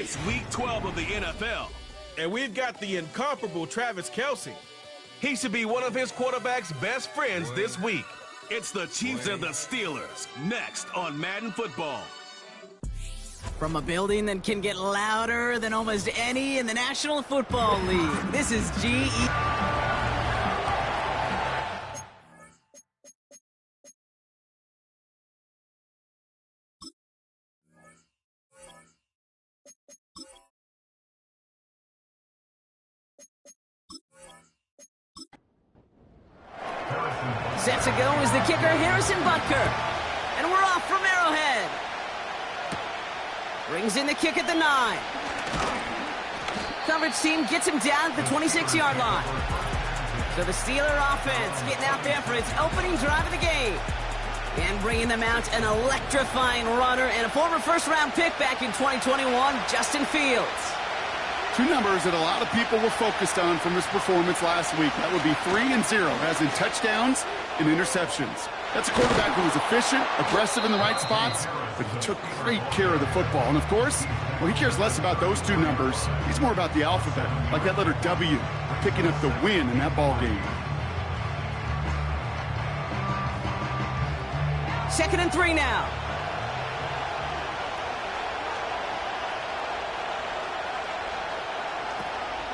It's Week 12 of the NFL. And we've got the incomparable Travis Kelce. He should be one of his quarterback's best friends this week. It's the Chiefs and the Steelers, next on Madden Football. From a building that can get louder than almost any in the National Football League, this is GE. Set to go is the kicker, Harrison Butker. And we're off from Arrowhead. Brings in the kick at the 9. Coverage team gets him down at the 26-yard line. So the Steeler offense getting out there for its opening drive of the game. And bringing them out an electrifying runner and a former first-round pick back in 2021, Justin Fields. Two numbers that a lot of people were focused on from his performance last week. That would be 3 and 0, as in touchdowns and interceptions. That's a quarterback who was efficient, aggressive in the right spots, but he took great care of the football. And, of course, well, he cares less about those two numbers. He's more about the alphabet, like that letter W, picking up the win in that ball game. 2nd and 3 now.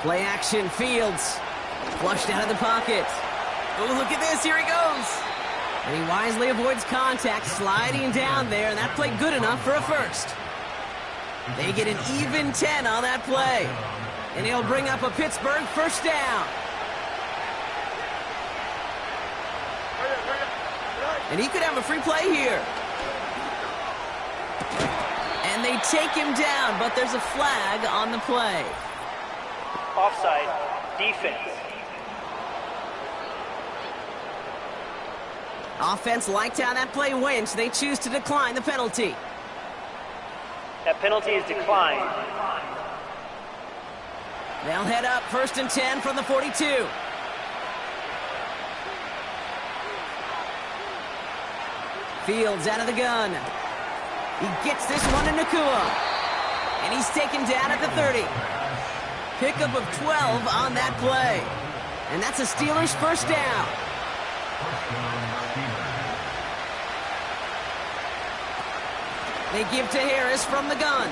Play action, Fields. Flushed out of the pocket. Oh, look at this, here he goes. And he wisely avoids contact, sliding down there, and that played good enough for a first. They get an even 10 on that play. And he'll bring up a Pittsburgh first down. And he could have a free play here. And they take him down, but there's a flag on the play. Offside, defense. Offense liked how that play went, so they choose to decline the penalty. That penalty is declined. They'll head up 1st and 10 from the 42. Fields out of the gun. He gets this one to ncaa. And he's taken down at the 30. Pickup of 12 on that play. And that's a Steelers first down. They give to Harris from the gun.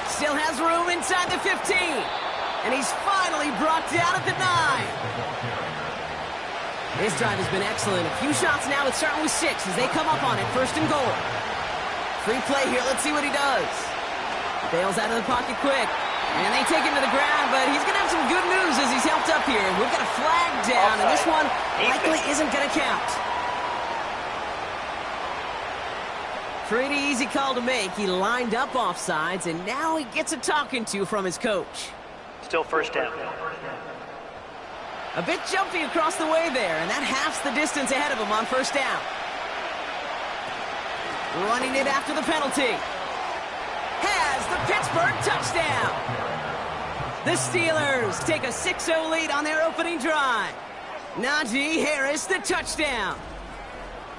Still has room inside the 15. And he's finally brought down at the 9. This drive has been excellent. A few shots now, it's starting with 6 as they come up on it, 1st and goal. Free play here, let's see what he does. Bails out of the pocket quick. And they take him to the ground, but he's going to have some good news as he's helped up here. We've got a flag down, and this one likely isn't going to count. Pretty easy call to make. He lined up offsides, and now he gets a talking to from his coach. Still first down. A bit jumpy across the way there, and that halves the distance ahead of him on first down. Running it after the penalty. Has the Pittsburgh touchdown. The Steelers take a 6-0 lead on their opening drive. Najee Harris, the touchdown.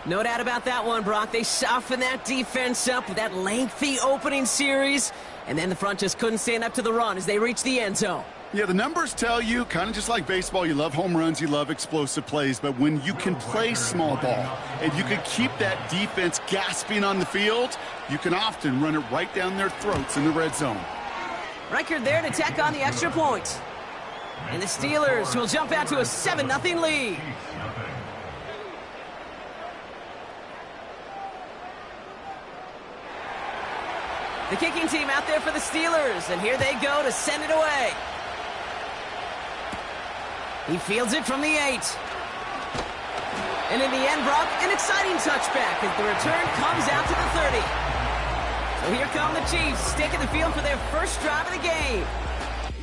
No doubt about that one, Brock. They softened that defense up with that lengthy opening series, and then the front just couldn't stand up to the run as they reached the end zone. Yeah, the numbers tell you, kind of just like baseball, you love home runs, you love explosive plays, but when you can play small ball and you can keep that defense gasping on the field, you can often run it right down their throats in the red zone. Record there to tack on the extra point. And the Steelers will jump out to a 7-0 lead. The kicking team out there for the Steelers, and here they go to send it away. He fields it from the 8. And in the end, Brock, an exciting touchback as the return comes out to the 30. So here come the Chiefs, taking the field for their first drive of the game.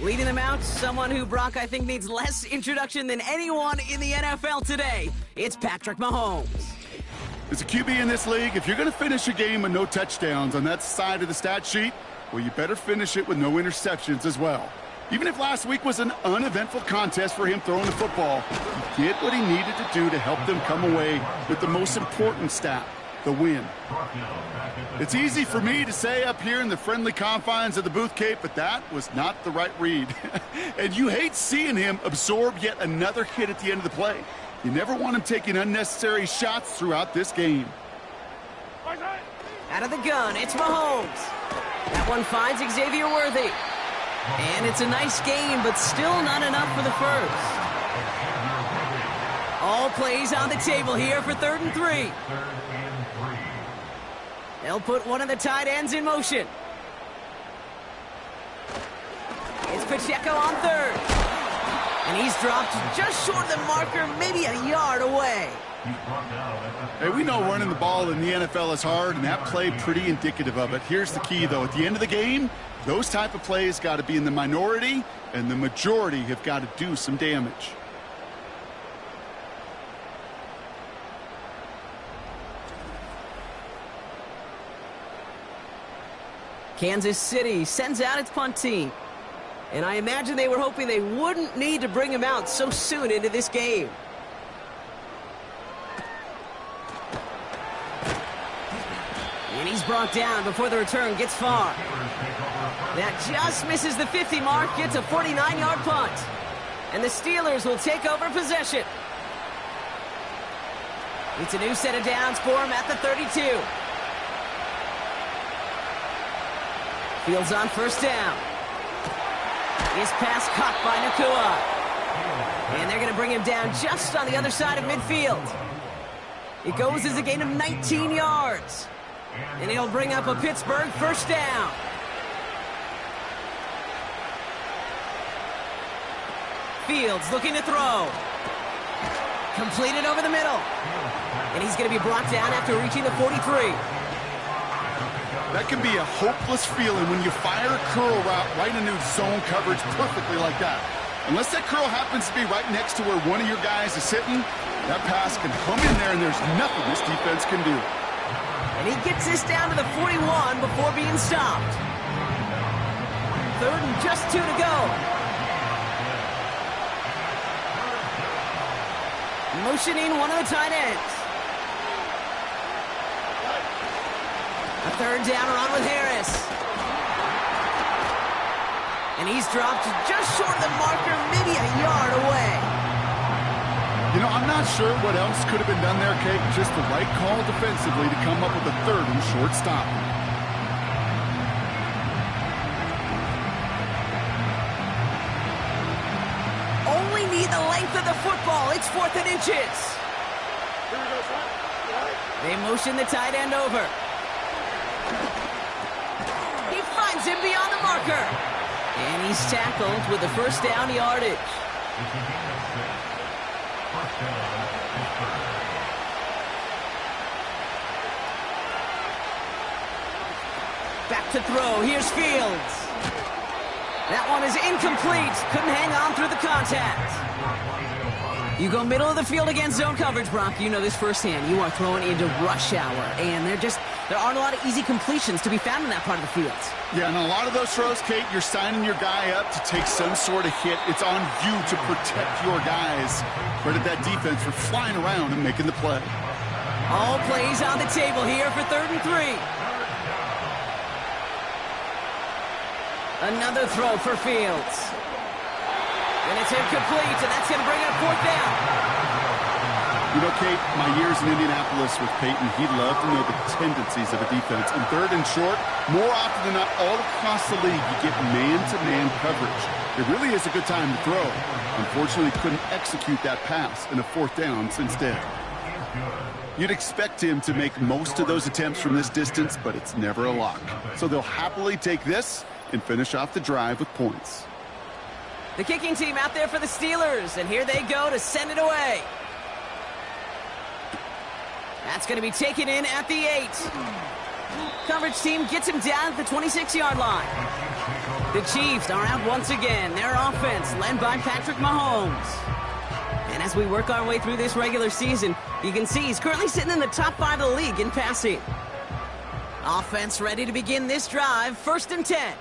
Leading them out, someone who, Brock, I think needs less introduction than anyone in the NFL today. It's Patrick Mahomes. As a QB in this league, if you're going to finish a game with no touchdowns on that side of the stat sheet, well, you better finish it with no interceptions as well. Even if last week was an uneventful contest for him throwing the football, he did what he needed to do to help them come away with the most important stat, the win. It's easy for me to say up here in the friendly confines of the booth, Kate, but that was not the right read. And you hate seeing him absorb yet another hit at the end of the play. You never want him taking unnecessary shots throughout this game. Out of the gun, it's Mahomes. That one finds Xavier Worthy. And it's a nice game, but still not enough for the first. All plays on the table here for 3rd and 3. They'll put one of the tight ends in motion. It's Pacheco on 3rd. And he's dropped just short of the marker, maybe a yard away. Hey, we know running the ball in the NFL is hard, and that play pretty indicative of it. Here's the key, though. At the end of the game, those type of plays got to be in the minority, and the majority have got to do some damage. Kansas City sends out its punt team. And I imagine they were hoping they wouldn't need to bring him out so soon into this game. And he's brought down before the return gets far. That just misses the 50 mark, gets a 49-yard punt. And the Steelers will take over possession. It's a new set of downs for him at the 32. Fields on 1st down. His pass caught by ncaa. And they're going to bring him down just on the other side of midfield. It goes as a gain of 19 yards. And he'll bring up a Pittsburgh 1st down. Fields looking to throw. Completed over the middle. And he's going to be brought down after reaching the 43. That can be a hopeless feeling when you fire a curl route right into zone coverage perfectly like that. Unless that curl happens to be right next to where one of your guys is sitting, that pass can come in there and there's nothing this defense can do. And he gets this down to the 41 before being stopped. 3rd and just 2 to go. Motioning one of the tight ends. A 3rd down run with Harris. And he's dropped just short of the marker, maybe a yard away. You know, I'm not sure what else could have been done there, Kate. Just the right call defensively to come up with a 3rd and short stop. Only need the length of the football. It's 4th and inches. They motion the tight end over. He finds him beyond the marker. And he's tackled with the 1st down yardage. Back to throw. Here's Fields. That one is incomplete. Couldn't hang on through the contact. You go middle of the field against zone coverage, Brock. You know this firsthand. You are throwing into rush hour, and there aren't a lot of easy completions to be found in that part of the field. Yeah, and a lot of those throws, Kate, you're signing your guy up to take some sort of hit. It's on you to protect your guys. Credit that defense for flying around and making the play. All plays on the table here for 3rd and 3. Another throw for Fields. And it's incomplete, and that's going to bring up 4th down. You know, Kate, my years in Indianapolis with Peyton, he'd love to know the tendencies of a defense. In 3rd and short, more often than not, all across the league, you get man-to-man coverage. It really is a good time to throw. Unfortunately, couldn't execute that pass, and a 4th down instead. You'd expect him to make most of those attempts from this distance, but it's never a lock. So they'll happily take this and finish off the drive with points. The kicking team out there for the Steelers, and here they go to send it away. That's going to be taken in at the 8. Coverage team gets him down at the 26-yard line. The Chiefs are out once again. Their offense led by Patrick Mahomes. And as we work our way through this regular season, you can see he's currently sitting in the top 5 of the league in passing. Offense ready to begin this drive, 1st and 10.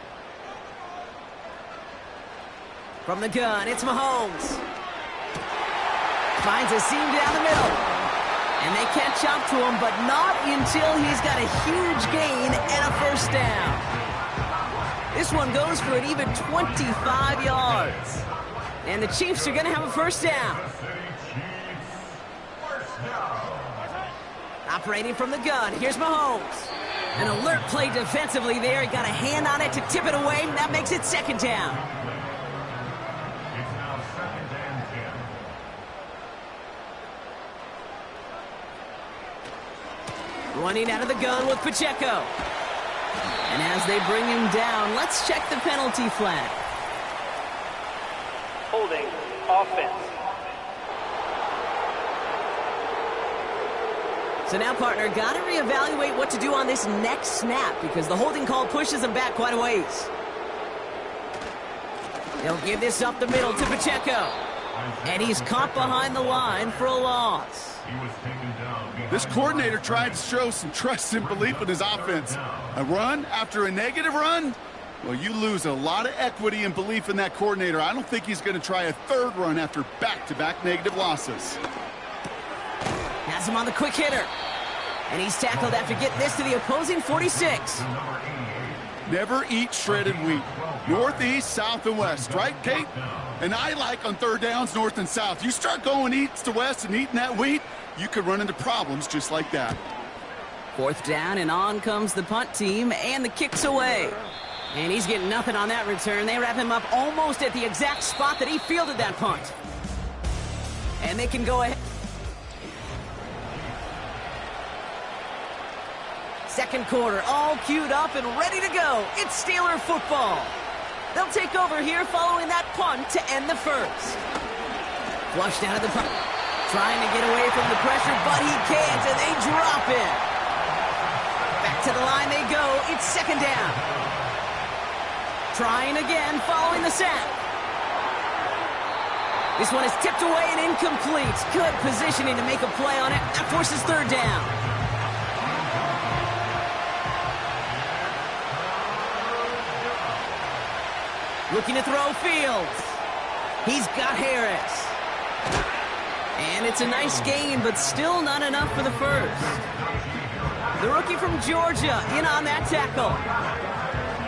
From the gun, it's Mahomes. Finds a seam down the middle. And they catch up to him, but not until he's got a huge gain and a first down. This one goes for an even 25 yards. And the Chiefs are going to have a first down. Operating from the gun, here's Mahomes. An alert play defensively there. He got a hand on it to tip it away, and that makes it second down. Running out of the gun with Pacheco. And as they bring him down, let's check the penalty flag. Holding offense. So now, partner, got to reevaluate what to do on this next snap because the holding call pushes him back quite a ways. They'll give this up the middle to Pacheco. And he's caught behind the line for a loss. This coordinator tried to show some trust and belief in his offense. A run after a negative run? Well, you lose a lot of equity and belief in that coordinator. I don't think he's going to try a third run after back-to-back negative losses. Has him on the quick hitter. And he's tackled after getting this to the opposing 46. Never eat shredded wheat. Northeast, south, and west, right, Kate? And I like on third downs, north and south. You start going east to west and eating that wheat, you could run into problems just like that. Fourth down, and on comes the punt team, and the kick's away. And he's getting nothing on that return. They wrap him up almost at the exact spot that he fielded that punt. And they can go ahead. Second quarter, all queued up and ready to go. It's Steeler football. They'll take over here following that punt to end the first. Flushed out of the punt. Trying to get away from the pressure, but he can't, and they drop it. Back to the line they go. It's second down. Trying again following the sack. This one is tipped away and incomplete. Good positioning to make a play on it. That forces third down. Looking to throw Fields. He's got Harris. And it's a nice gain, but still not enough for the first. The rookie from Georgia in on that tackle.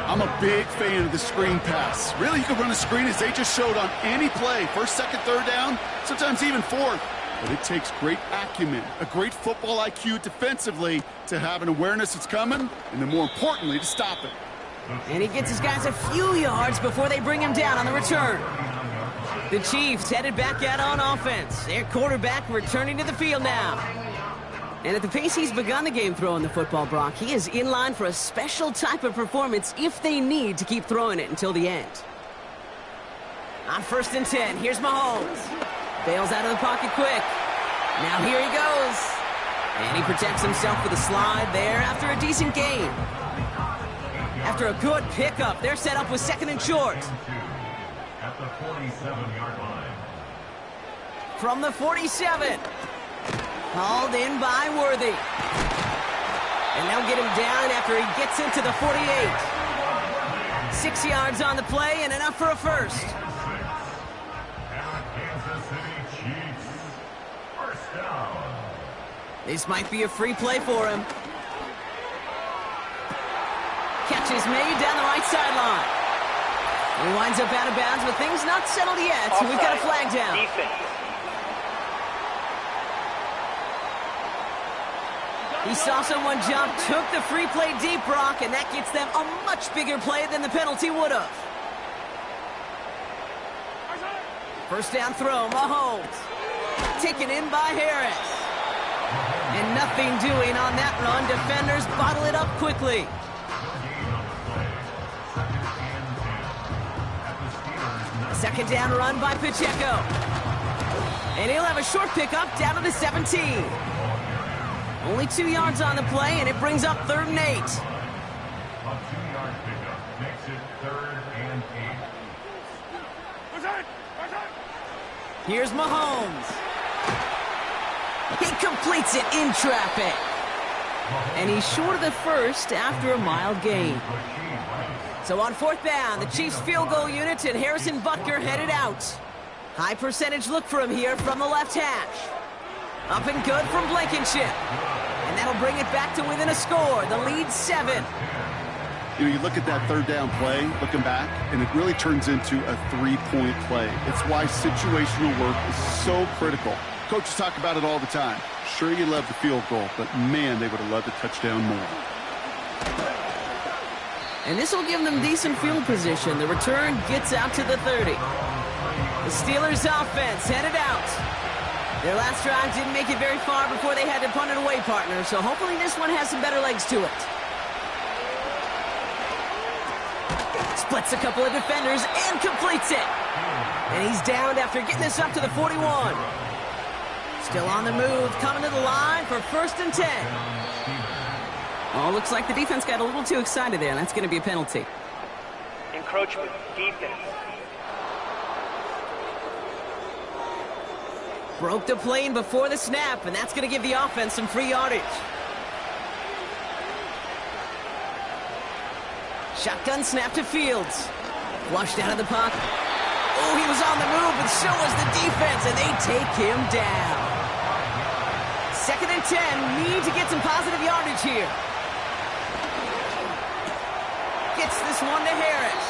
I'm a big fan of the screen pass. Really, you can run a screen as they just showed on any play. First, second, third down, sometimes even fourth. But it takes great acumen, a great football IQ defensively to have an awareness it's coming, and then more importantly, to stop it. And he gets his guys a few yards before they bring him down on the return. The Chiefs headed back out on offense. Their quarterback returning to the field now. And at the pace he's begun the game throwing the football, Brock, he is in line for a special type of performance if they need to keep throwing it until the end. On 1st and 10, here's Mahomes. Bails out of the pocket quick. Now here he goes. And he protects himself with a slide there after a decent gain. After a good pickup, they're set up with second and short. At the 47-yard line. From the 47. Called in by Worthy. And they'll get him down after he gets into the 48. 6 yards on the play and enough for a first. Kansas City Chiefs. First down. This might be a free play for him. Catch is made down the right sideline. He winds up out of bounds, but things not settled yet, so we've got a flag down. Defense. He saw someone jump, took the free play deep, Brock, and that gets them a much bigger play than the penalty would have. First down throw, Mahomes. Taken in by Harris. And nothing doing on that run. Defenders bottle it up quickly. Second down run by Pacheco. And he'll have a short pickup down to the 17. Only 2 yards on the play, and it brings up 3rd and 8. A 2-yard pickup makes it 3rd and 8. Here's Mahomes. He completes it in traffic. And he's short of the first after a mild gain. So on 4th down, the Chiefs field goal unit and Harrison Butker headed out. High percentage look for him here from the left hash. Up and good from Blankenship. And that'll bring it back to within a score. The lead 7. You know, you look at that third down play, looking back, and it really turns into a 3-point play. It's why situational work is so critical. Coaches talk about it all the time. Sure, you love the field goal, but man, they would have loved a touchdown more. And this will give them decent field position. The return gets out to the 30. The Steelers offense headed out. Their last drive didn't make it very far before they had to punt it away, partner, so hopefully this one has some better legs to it. Splits a couple of defenders and completes it. And he's downed after getting this up to the 41. Still on the move, coming to the line for 1st and 10. Oh, looks like the defense got a little too excited there, and that's going to be a penalty. Encroachment, defense. Broke the plane before the snap, and that's going to give the offense some free yardage. Shotgun snap to Fields. Flushed out of the pocket. Oh, he was on the move, but so was the defense, and they take him down. 2nd and 10, need to get some positive yardage here. Gets this one to Harris.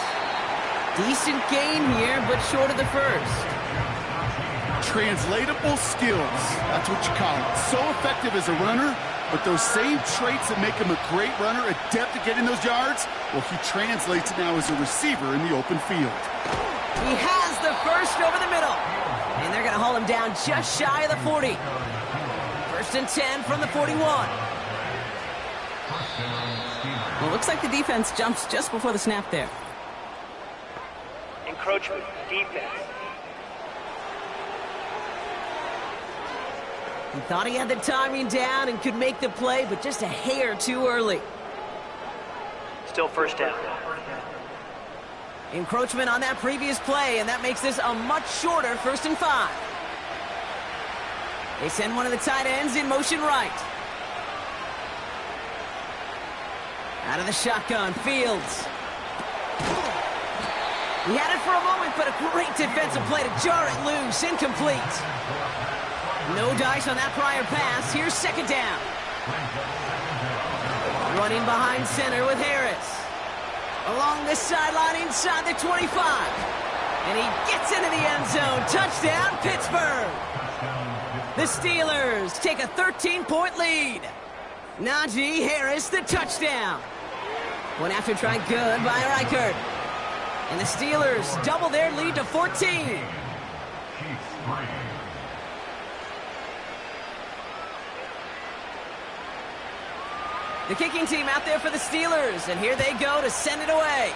Decent gain here, but short of the first. Translatable skills, that's what you call it. So effective as a runner, but those same traits that make him a great runner, adept at getting those yards, well, he translates it now as a receiver in the open field. He has the first over the middle, and they're going to haul him down just shy of the 40. 1st and 10 from the 41. Well, looks like the defense jumps just before the snap there. Encroachment, defense. He thought he had the timing down and could make the play, but just a hair too early. Still 1st down. Encroachment on that previous play, and that makes this a much shorter 1st and 5. They send one of the tight ends in motion right. Out of the shotgun, Fields. He had it for a moment, but a great defensive play to jar it loose. Incomplete. No dice on that prior pass. Here's 2nd down. Running behind center with Harris. Along this sideline inside the 25. And he gets into the end zone. Touchdown, Pittsburgh. The Steelers take a 13-point lead. Najee Harris, the touchdown. One after try good by Reichert. And the Steelers double their lead to 14. The kicking team out there for the Steelers, and here they go to send it away.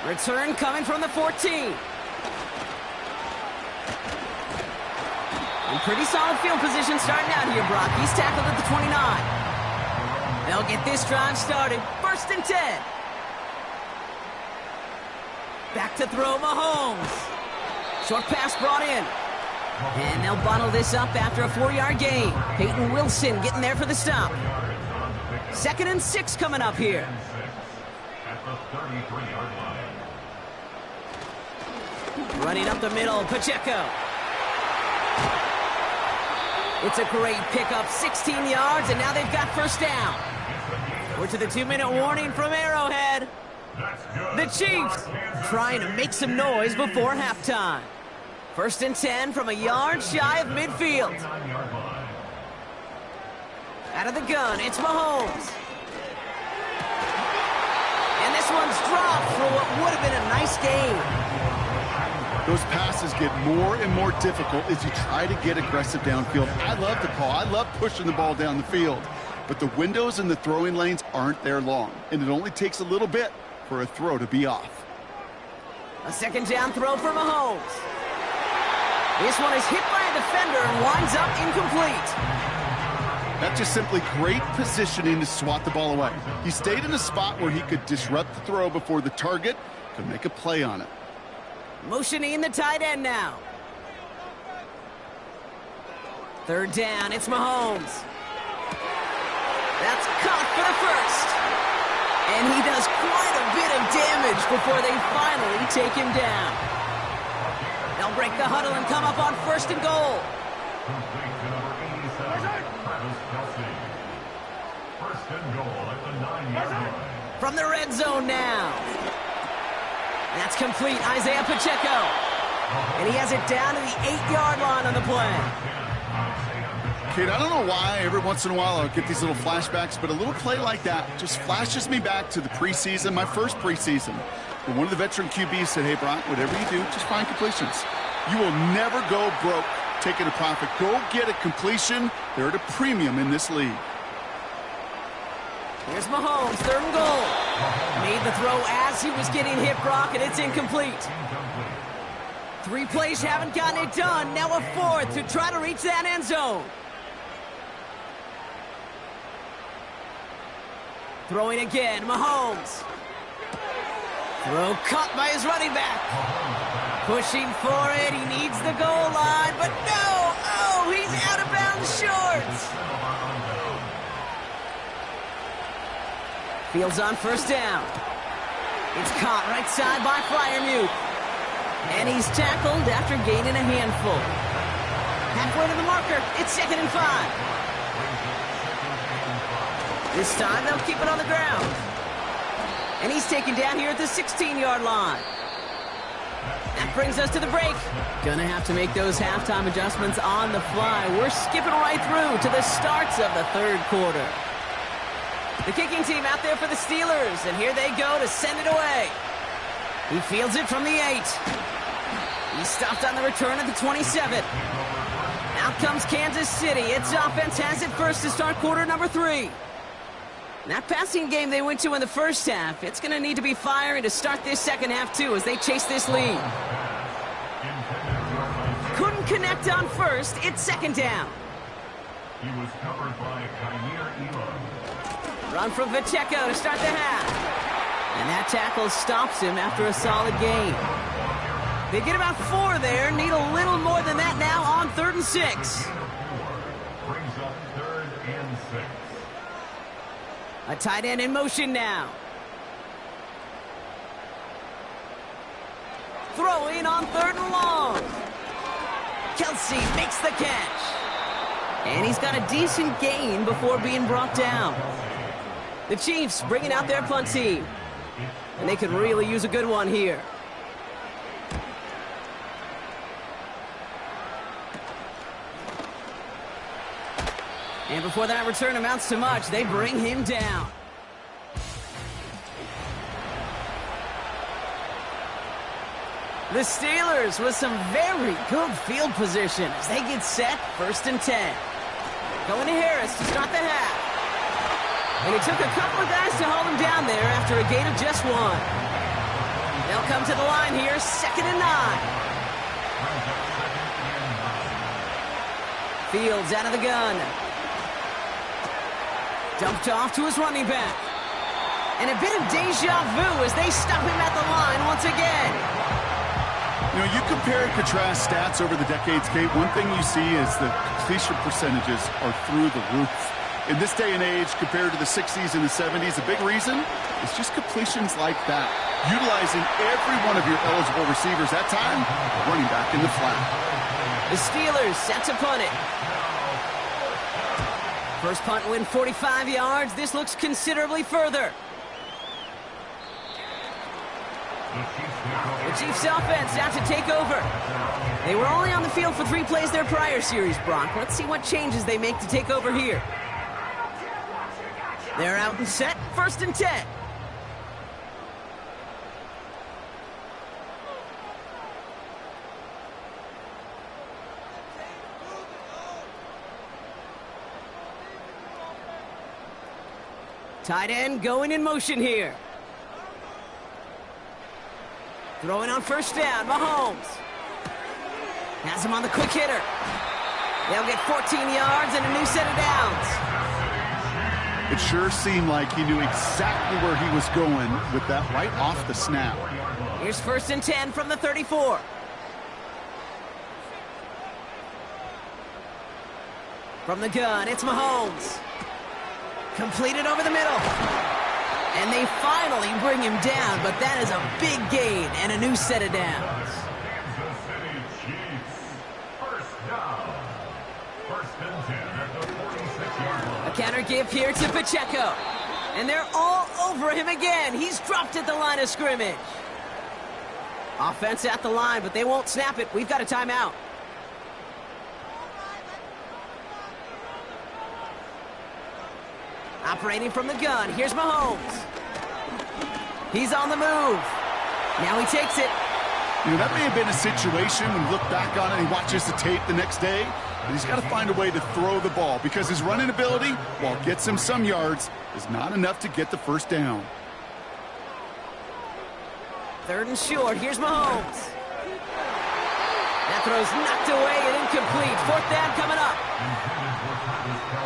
Return coming from the 14. In pretty solid field position starting out here, Brock. He's tackled at the 29. They'll get this drive started. 1st and 10. Back to throw, Mahomes. Short pass brought in. And they'll bottle this up after a 4-yard gain. Peyton Wilson getting there for the stop. 2nd and 6 coming up here. Running up the middle, Pacheco. It's a great pickup, 16 yards, and now they've got 1st down. We're to the 2-minute warning from Arrowhead. The Chiefs trying to make some noise before halftime. 1st and 10 from a yard shy of midfield. Out of the gun, it's Mahomes. And this one's dropped for what would have been a nice game. Those passes get more and more difficult as you try to get aggressive downfield. I love the call. I love pushing the ball down the field. But the windows in the throwing lanes aren't there long, and it only takes a little bit for a throw to be off. A 2nd down throw for Mahomes. This one is hit by a defender and winds up incomplete. That's just simply great positioning to swat the ball away. He stayed in a spot where he could disrupt the throw before the target could make a play on it. Motioning the tight end now. 3rd down, it's Mahomes. That's caught for the 1st. And he does quite a bit of damage before they finally take him down. They'll break the huddle and come up on 1st and goal. complete to number 87, Travis Kelce. First and goal at the 9-yard line. From the red zone now. That's complete. Isaiah Pacheco. And he has it down to the 8-yard line on the play. Kate, I don't know why every once in a while I'll get these little flashbacks, but a little play like that just flashes me back to the preseason, my first preseason. And one of the veteran QBs said, hey, Brock, whatever you do, just find completions. You will never go broke taking a profit. Go get a completion. They're at a premium in this league. Here's Mahomes, 3rd and goal. Made the throw as he was getting hit, Brock, and it's incomplete. 3 plays haven't gotten it done. Now a 4th to try to reach that end zone. Throwing again, Mahomes. Throw caught by his running back. Pushing for it, he needs the goal line, but no! Oh, he's out of bounds short. Fields on 1st down. It's caught right side by Freiermuth. And he's tackled after gaining a handful. Halfway to the marker, it's 2nd and 5. This time, they'll keep it on the ground. And he's taken down here at the 16-yard line. That brings us to the break. Gonna have to make those halftime adjustments on the fly. We're skipping right through to the starts of the 3rd quarter. The kicking team out there for the Steelers, and here they go to send it away. He fields it from the 8. He stopped on the return at the 27. Out comes Kansas City. Its offense has it first to start quarter number 3. That passing game they went to in the first half, it's going to need to be firing to start this second half, too, as they chase this lead. Couldn't connect on first. It's 2nd down. He was covered by Kymir Elam. Run from Pacheco to start the half. And that tackle stops him after a solid gain. They get about 4 there. Need a little more than that now on 3rd and 6. Brings up 3rd and 6. A tight end in motion now. Throwing on 3rd and long. Kelce makes the catch. And he's got a decent gain before being brought down. The Chiefs bringing out their punt team. And they could really use a good one here. And before that return amounts to much, they bring him down. The Steelers with some very good field position as they get set, 1st and 10. Going to Harris to start the half. And it took a couple of guys to hold him down there after a gain of just 1. They'll come to the line here, 2nd and 9. Fields out of the gun. Dumped off to his running back. And a bit of deja vu as they stop him at the line once again. You know, you compare and contrast stats over the decades, Kate. One thing you see is the completion percentages are through the roof. In this day and age, compared to the 60s and the 70s, a big reason is just completions like that. Utilizing every one of your eligible receivers. That time, running back in the flat. The Steelers set to punt it. First punt win 45 yards. This looks considerably further. The Chiefs offense out to take over. They were only on the field for 3 plays their prior series, Brock. Let's see what changes they make to take over here. They're out and set, 1st and 10. Tight end going in motion here. Throwing on 1st down, Mahomes. Has him on the quick hitter. They'll get 14 yards and a new set of downs. It sure seemed like he knew exactly where he was going with that right off the snap. Here's 1st and 10 from the 34. From the gun, it's Mahomes. Completed over the middle. And they finally bring him down, but that is a big gain and a new set of downs. Kansas City Chiefs, 1st down. and 10 at the 46-yard line. A counter give here to Pacheco. And they're all over him again. He's dropped at the line of scrimmage. Offense at the line, but they won't snap it. We've got a timeout. Operating from the gun, here's Mahomes. He's on the move. Now he takes it. You know, that may have been a situation when you look back on it and he watches the tape the next day, but he's got to find a way to throw the ball because his running ability, while it gets him some yards, is not enough to get the first down. 3rd and short, here's Mahomes. That throw's knocked away and incomplete. 4th down coming up.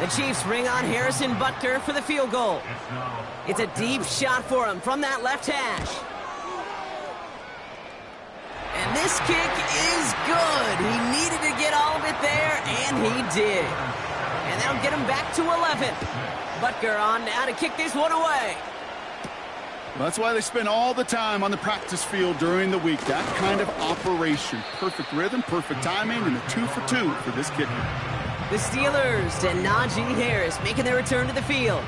The Chiefs bring on Harrison Butker for the field goal. It's a deep shot for him from that left hash. And this kick is good. He needed to get all of it there, and he did. And that'll get him back to 11. Butker on now to kick this one away. Well, that's why they spend all the time on the practice field during the week. That kind of operation. Perfect rhythm, perfect timing, and a 2 for 2 for this kicker. The Steelers and Najee Harris making their return to the field.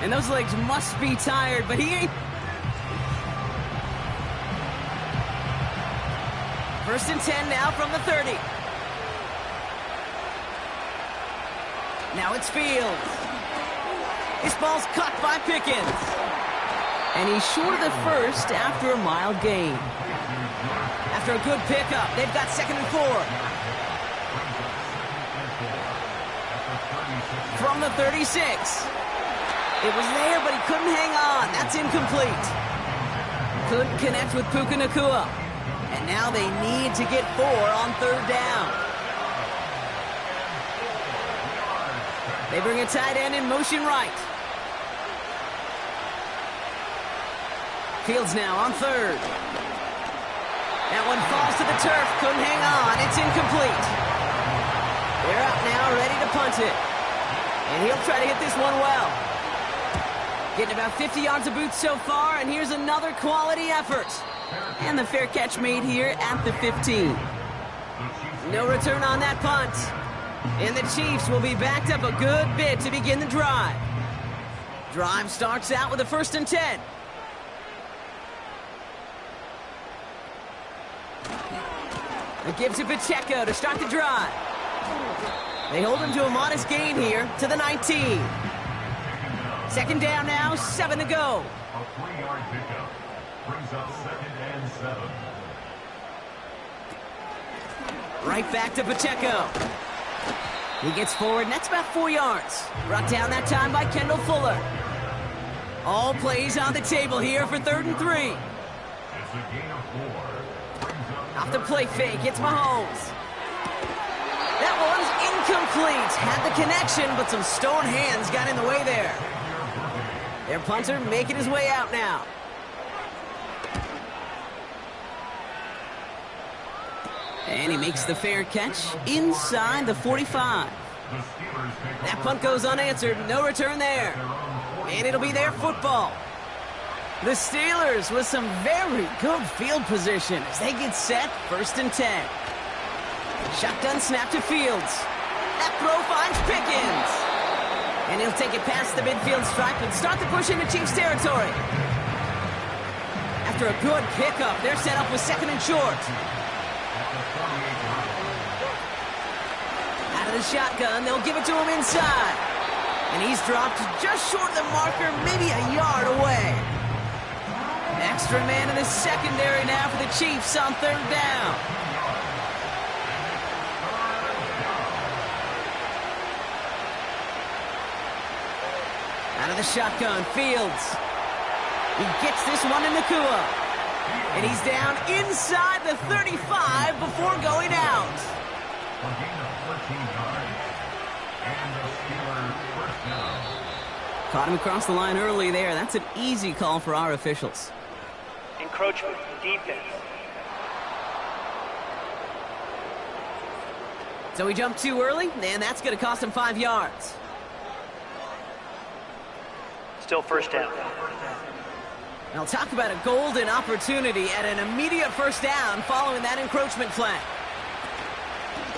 And those legs must be tired, but he ain't. 1st and 10 now from the 30. Now it's Fields. This ball's caught by Pickens. And he's short of the first after a mile gain. After a good pickup, they've got 2nd and 4. From the 36. It was there, but he couldn't hang on. That's incomplete. Couldn't connect with Puka Nacua. And now they need to get 4 on 3rd down. They bring a tight end in motion right. Fields now on 3rd. That one falls to the turf. Couldn't hang on. It's incomplete. They're out now, ready to punt it. And he'll try to hit this one well. Getting about 50 yards of boots so far, and here's another quality effort. And the fair catch made here at the 15. No return on that punt. And the Chiefs will be backed up a good bit to begin the drive. Drive starts out with a 1st and 10. A give to Pacheco to start the drive. They hold him to a modest gain here to the 19. 2nd down now, 7 to go. A 3-yard pickup brings up 2nd and 7. Right back to Pacheco. He gets forward, and that's about 4 yards. Brought down that time by Kendall Fuller. All plays on the table here for 3rd and 3. It's a gain of 4. Off the play fake, it's Mahomes. That one's incomplete. Had the connection, but some stone hands got in the way there. Their punter making his way out now. And he makes the fair catch inside the 45. That punt goes unanswered. No return there. And it'll be their football. The Steelers with some very good field position as they get set. 1st and 10. Shotgun snap to Fields. That throw finds Pickens. And he'll take it past the midfield stripe and start the push into Chiefs territory. After a good pickup, they're set up with 2nd and short. Out of the shotgun, they'll give it to him inside. And he's dropped just short of the marker, maybe a yard away. Extra man in the secondary now for the Chiefs on 3rd down. Out of the shotgun, Fields. He gets this one in Nacua. And he's down inside the 35 before going out. A gain of 14 yards. And the Steelers 1st down. Caught him across the line early there. That's an easy call for our officials. Encroachment, defense. So he jumped too early, and that's going to cost him 5 yards. Still 1st down. Now talk about a golden opportunity at an immediate 1st down following that encroachment flag.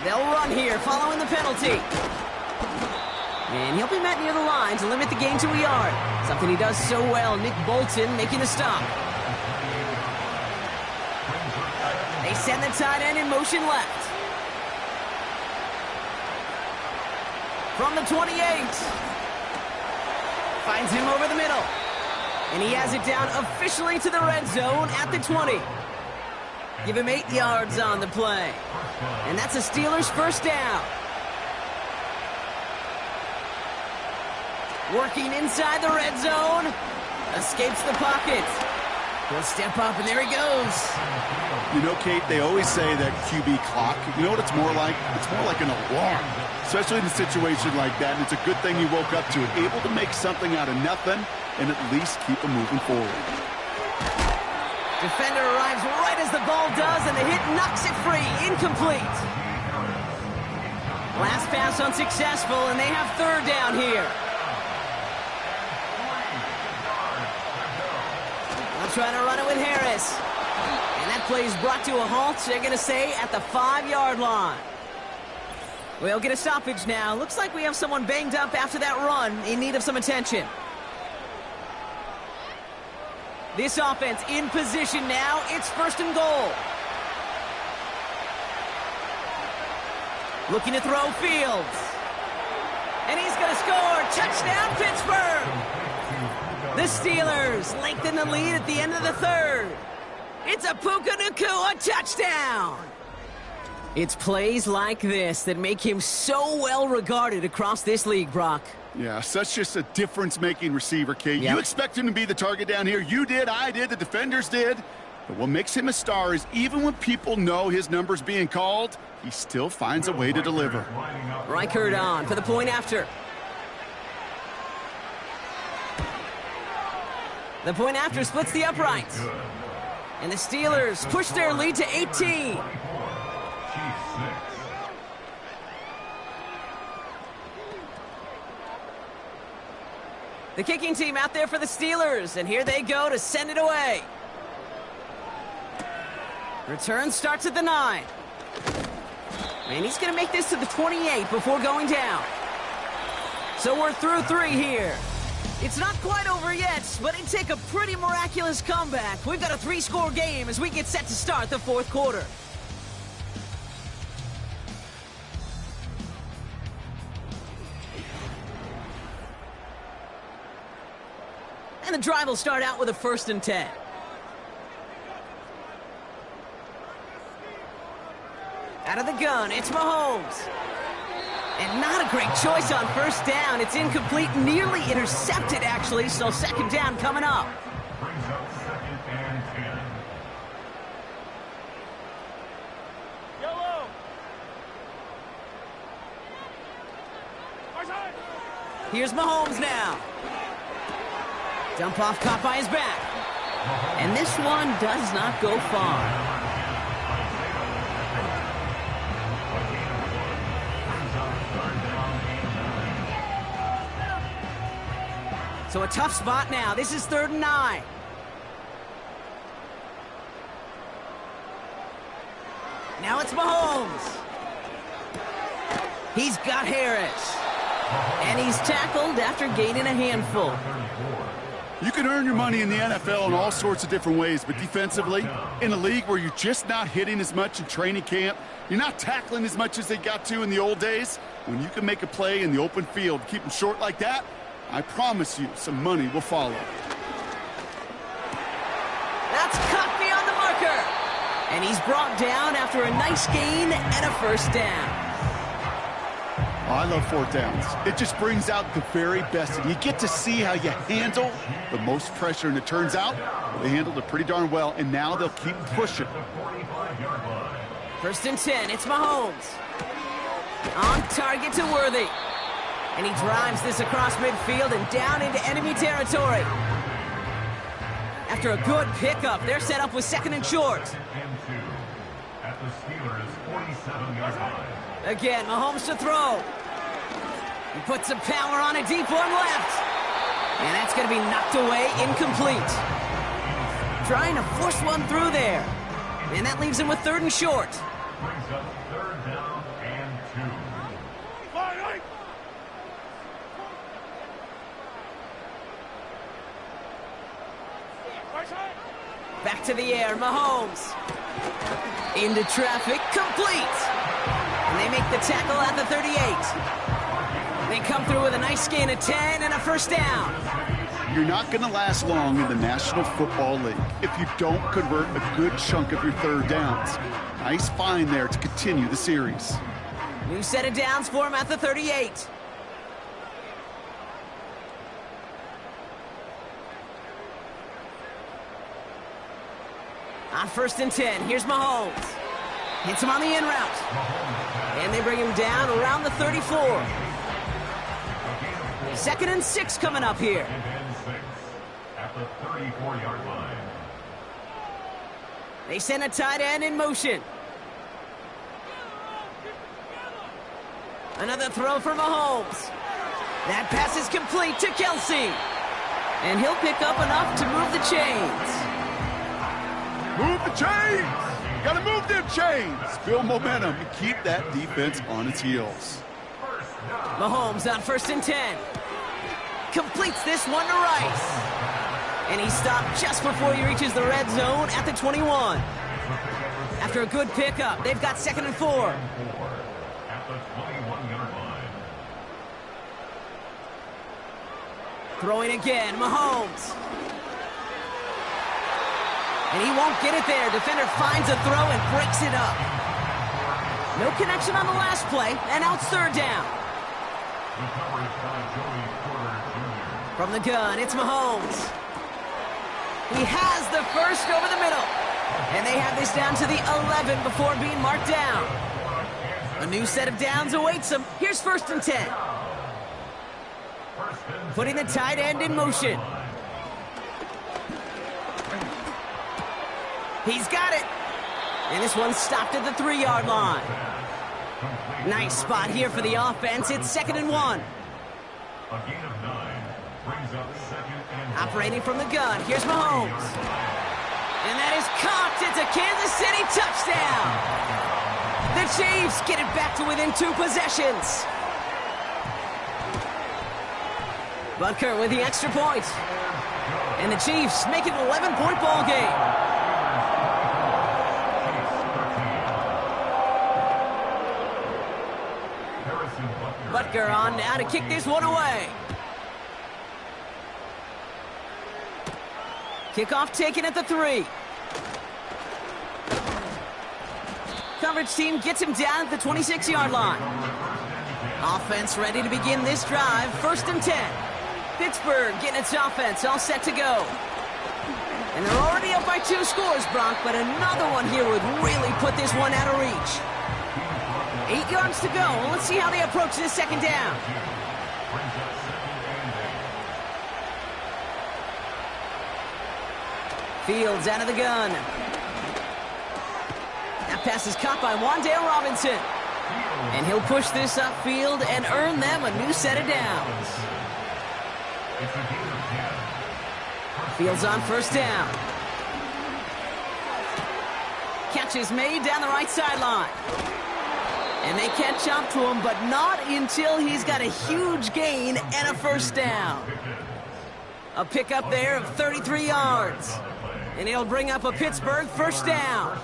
They'll run here following the penalty. And he'll be met near the line to limit the gain to a yard. Something he does so well. Nick Bolton making the stop. They send the tight end in motion left. From the 28. Finds him over the middle. And he has it down officially to the red zone at the 20. Give him 8 yards on the play. And that's a Steelers first down. Working inside the red zone. Escapes the pocket. He'll step up, and there he goes. You know, Kate, they always say that QB clock, you know what it's more like? It's more like an alarm, especially in a situation like that. And it's a good thing he woke up to it, able to make something out of nothing and at least keep him moving forward. Defender arrives right as the ball does, and the hit knocks it free. Incomplete. Last pass unsuccessful, and they have third down here. They'll try to run it with Harris. And that play is brought to a halt, they're going to say, at the 5-yard line. We'll get a stoppage now. Looks like we have someone banged up after that run, in need of some attention. This offense in position now. It's first and goal. Looking to throw Fields. And he's going to score. Touchdown, Pittsburgh. The Steelers lengthen the lead at the end of the third. It's a Puka Nacua touchdown. It's plays like this that make him so well regarded across this league, Brock. Yeah, such just a difference-making receiver, Kate. Yep. You expect him to be the target down here. You did, I did, the defenders did. But what makes him a star is even when people know his number's being called, he still finds a way to deliver. Reichert on for the point after. The point after splits the uprights. And the Steelers push their lead to 18. The kicking team out there for the Steelers, and here they go to send it away. Return starts at the 9. And he's going to make this to the 28 before going down. So we're through 3 here. It's not quite over yet, but it'd take a pretty miraculous comeback. We've got a 3-score game as we get set to start the 4th quarter. And the drive will start out with a 1st and 10. Out of the gun, it's Mahomes. And not a great choice on 1st down. It's incomplete, nearly intercepted, actually, so 2nd down coming up. Brings up 2nd and 10. Here's Mahomes now. Dump off caught by his back. And this one does not go far. So a tough spot now. This is 3rd and 9. Now it's Mahomes. He's got Harris. And he's tackled after gaining a handful. You can earn your money in the NFL in all sorts of different ways, but defensively, in a league where you're just not hitting as much in training camp, you're not tackling as much as they got to in the old days, when you can make a play in the open field, keep them short like that, I promise you some money will follow. That's cut beyond the marker. And he's brought down after a nice gain and a 1st down. Oh, I love 4th downs. It just brings out the very best. And you get to see how you handle the most pressure. And it turns out they handled it pretty darn well. And now they'll keep pushing. 1st and 10. It's Mahomes. On target to Worthy. And he drives this across midfield and down into enemy territory. After a good pickup, they're set up with 2nd and short. At the Steelers' 47-yard line. Again, Mahomes to throw. He puts some power on a deep one left. And that's going to be knocked away, incomplete. Trying to force one through there. And that leaves him with 3rd and short. Brings up 3rd down and 2. Back to the air, Mahomes. Into traffic, complete. And they make the tackle at the 38. They come through with a nice gain of 10 and a first down. You're not going to last long in the National Football League if you don't convert a good chunk of your third downs. Nice find there to continue the series. New set of downs for him at the 38. On 1st and 10, here's Mahomes. Hits him on the in route. And they bring him down around the 34. 2nd and 6 coming up here. At the 34-yard line. They send a tight end in motion. Another throw for Mahomes. That pass is complete to Kelsey. And he'll pick up enough to move the chains. Move the chains! Gotta move them chains! Build momentum and keep that defense on its heels. Mahomes on 1st and 10. Completes this one to Rice. And he stopped just before he reaches the red zone at the 21. After a good pickup, they've got 2nd and 4. At the 21-yard line. Throwing again, Mahomes. And he won't get it there. Defender finds a throw and breaks it up. No connection on the last play, and now it's 3rd down. From the gun, it's Mahomes. He has the first over the middle. And they have this down to the 11 before being marked down. A new set of downs awaits them. Here's 1st and 10. Putting the tight end in motion. He's got it. And this one's stopped at the 3-yard line. Nice spot here for the offense. It's 2nd and 1. A gain of 9 brings up 2nd and 1. Operating from the gun. Here's Mahomes. And that is caught. It's a Kansas City touchdown. The Chiefs get it back to within 2 possessions. Butker with the extra point. And the Chiefs make it an 11-point ball game. Butker on now to kick this one away. Kickoff taken at the 3. Coverage team gets him down at the 26-yard line. Offense ready to begin this drive. 1st and 10. Pittsburgh getting its offense all set to go. And they're already up by 2 scores, Bronk, but another one here would really put this one out of reach. 8 yards to go. Let's see how they approach this 2nd down. Fields out of the gun. That pass is caught by Wan'Dale Robinson. And he'll push this upfield and earn them a new set of downs. Fields on 1st down. Catch is made down the right sideline. And they catch up to him, but not until he's got a huge gain and a 1st down. A pickup there of 33 yards. And he'll bring up a Pittsburgh 1st down.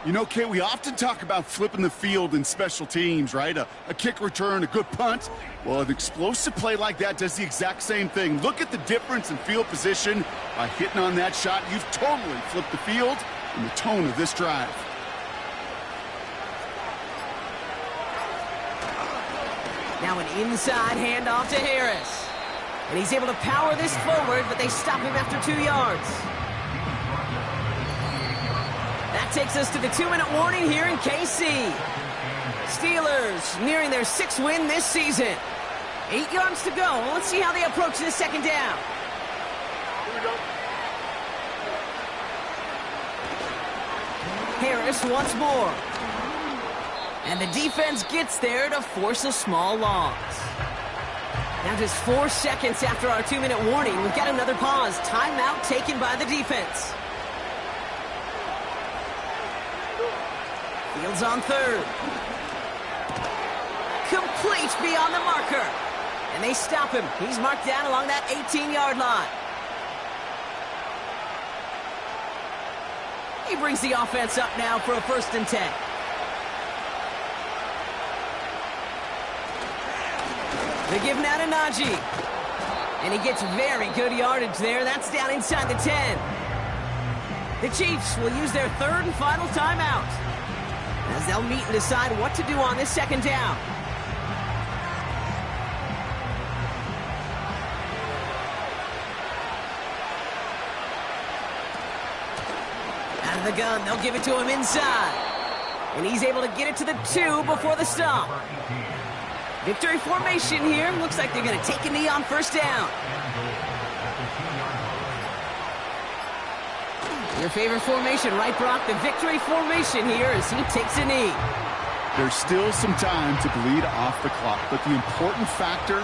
You know, Kate, we often talk about flipping the field in special teams, right? A kick return, a good punt. Well, an explosive play like that does the exact same thing. Look at the difference in field position. By hitting on that shot, you've totally flipped the field and the tone of this drive. Now an inside handoff to Harris. And he's able to power this forward, but they stop him after 2 yards. That takes us to the 2-minute warning here in KC. Steelers nearing their 6th win this season. 8 yards to go. Let's see how they approach this 2nd down. Harris once more. And the defense gets there to force a small loss. Now just 4 seconds after our 2-minute warning, we've got another pause. Timeout taken by the defense. Fields on 3rd. Complete beyond the marker. And they stop him. He's marked down along that 18-yard line. He brings the offense up now for a 1st and 10. They give now to Najee. And he gets very good yardage there. That's down inside the 10. The Chiefs will use their 3rd and final timeout, as they'll meet and decide what to do on this 2nd down. Out of the gun, they'll give it to him inside. And he's able to get it to the 2 before the stop. Victory formation here. Looks like they're going to take a knee on 1st down. Your favorite formation, right, Brock? The victory formation here as he takes a knee. There's still some time to bleed off the clock, but the important factor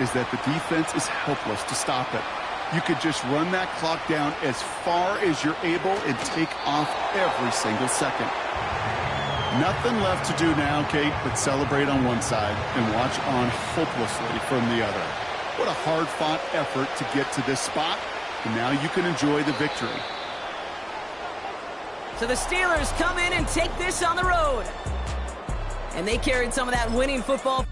is that the defense is helpless to stop it. You could just run that clock down as far as you're able and take off every single second. Nothing left to do now, Kate, but celebrate on one side and watch on hopelessly from the other. What a hard-fought effort to get to this spot, and now you can enjoy the victory. So the Steelers come in and take this on the road. And they carried some of that winning football